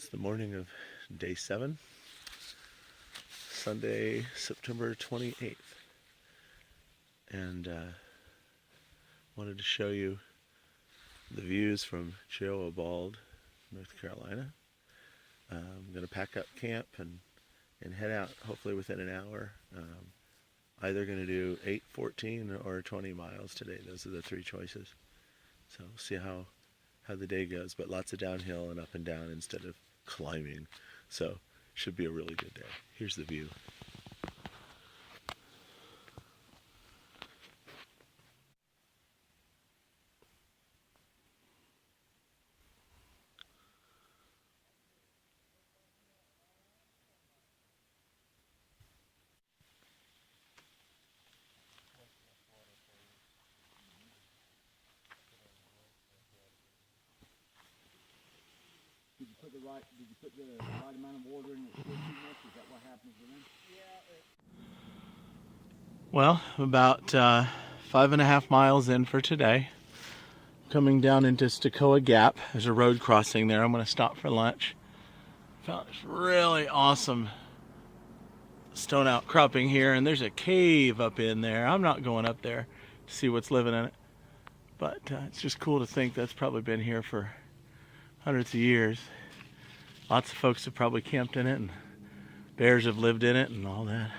It's the morning of day 7, Sunday, September 28th. And wanted to show you the views from Bald, North Carolina. I'm going to pack up camp and head out hopefully within an hour. Either going to do 8, 14, or 20 miles today. Those are the 3 choices. So we'll see how the day goes, but lots of downhill and up and down instead of climbing. So should be a really good day. Here's the view. Did you put the right amount of water in it too much? Is that what happens with them? Well, about 5.5 miles in for today. Coming down into Stokoa Gap. There's a road crossing there. I'm going to stop for lunch. Found this really awesome stone outcropping here, and there's a cave up in there. I'm not going up there to see what's living in it, but it's just cool to think that's probably been here for hundreds of years. Lots of folks have probably camped in it, and bears have lived in it and all that.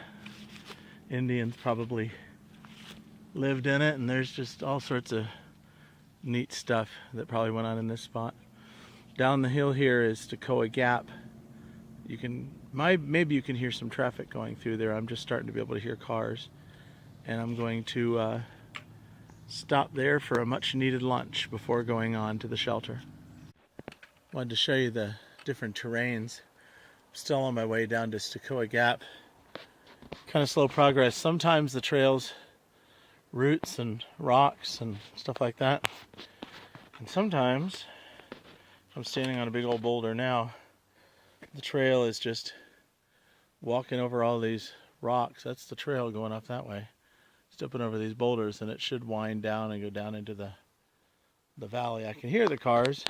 Indians probably lived in it, and there's just all sorts of neat stuff that probably went on in this spot. Down the hill here is Stokoa Gap. Maybe you can hear some traffic going through there. I'm just starting to be able to hear cars, and I'm going to stop there for a much needed lunch before going on to the shelter. Wanted to show you the different terrains. I'm still on my way down to Stokoa Gap. Kind of slow progress. Sometimes the trail's roots and rocks and stuff like that. And sometimes, I'm standing on a big old boulder now, the trail is just walking over all these rocks. That's the trail going up that way. Stepping over these boulders, and it should wind down and go down into the valley. I can hear the cars,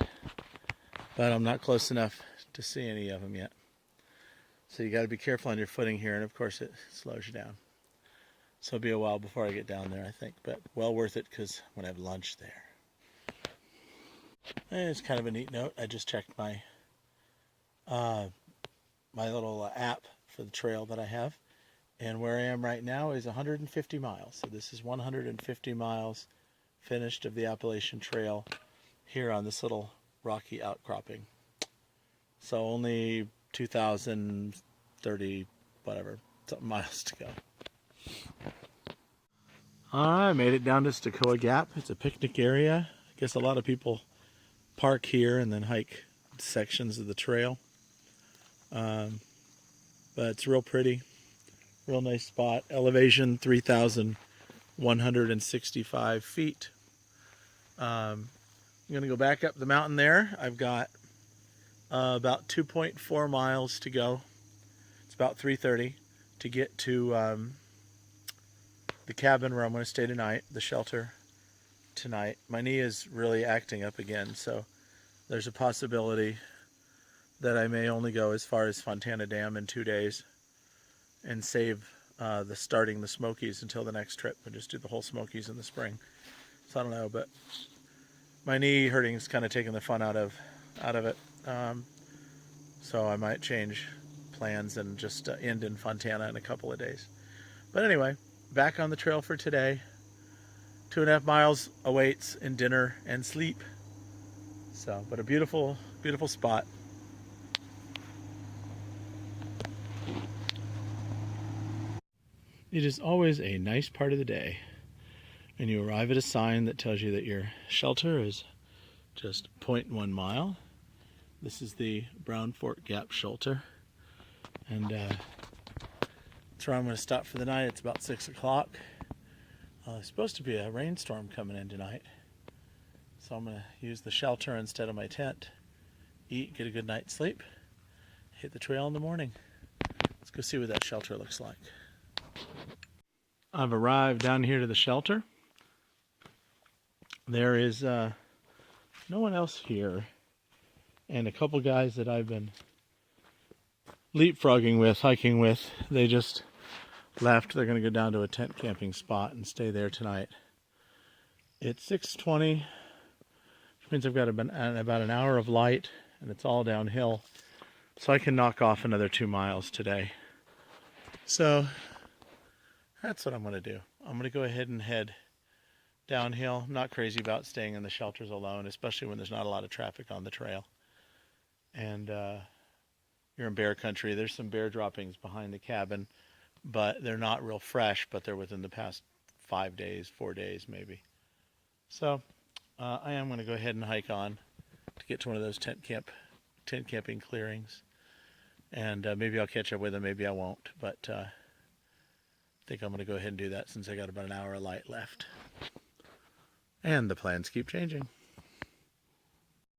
but I'm not close enough to see any of them yet. So you got to be careful on your footing here, and of course it slows you down. So it'll be a while before I get down there, I think, but well worth it because I'm going to have lunch there. And it's kind of a neat note. I just checked my my little app for the trail that I have, and where I am right now is 150 miles. So this is 150 miles finished of the Appalachian Trail here on this little rocky outcropping. So only 2,030 whatever something miles to go. I made it down to Stokoa Gap. It's a picnic area. I guess a lot of people park here and then hike sections of the trail. But it's real pretty, real nice spot. Elevation 3,165 feet. I'm going to go back up the mountain there. I've got about 2.4 miles to go. It's about 3:30 to get to the cabin where I'm going to stay tonight, the shelter tonight. My knee is really acting up again, so there's a possibility that I may only go as far as Fontana Dam in 2 days and save starting the Smokies until the next trip and just do the whole Smokies in the spring. So I don't know, but my knee hurting is kind of taking the fun out of it. So I might change plans and just end in Fontana in a couple of days. But anyway, back on the trail for today. 2.5 miles awaits in dinner and sleep. So, but a beautiful, beautiful spot. It is always a nice part of the day, and you arrive at a sign that tells you that your shelter is just 0.1 mile. This is the Brown Fork Gap Shelter, and that's where I'm going to stop for the night. It's about 6 o'clock. There's supposed to be a rainstorm coming in tonight, so I'm going to use the shelter instead of my tent, eat, get a good night's sleep, hit the trail in the morning. Let's go see what that shelter looks like. I've arrived down here to the shelter. There is no one else here, and a couple guys that I've been leapfrogging with, hiking with, they just left. They're going to go down to a tent camping spot and stay there tonight. It's 6:20, which means I've got about an hour of light, and it's all downhill. So I can knock off another 2 miles today. So that's what I'm going to do. I'm going to go ahead and head downhill. I'm not crazy about staying in the shelters alone, especially when there's not a lot of traffic on the trail. And you're in bear country. There's some bear droppings behind the cabin, but they're not real fresh, but they're within the past 5 days, 4 days maybe. So I am going to go ahead and hike on to get to one of those tent camping clearings. And maybe I'll catch up with them, maybe I won't, but I think I'm going to go ahead and do that since I got about an hour of light left. And the plans keep changing.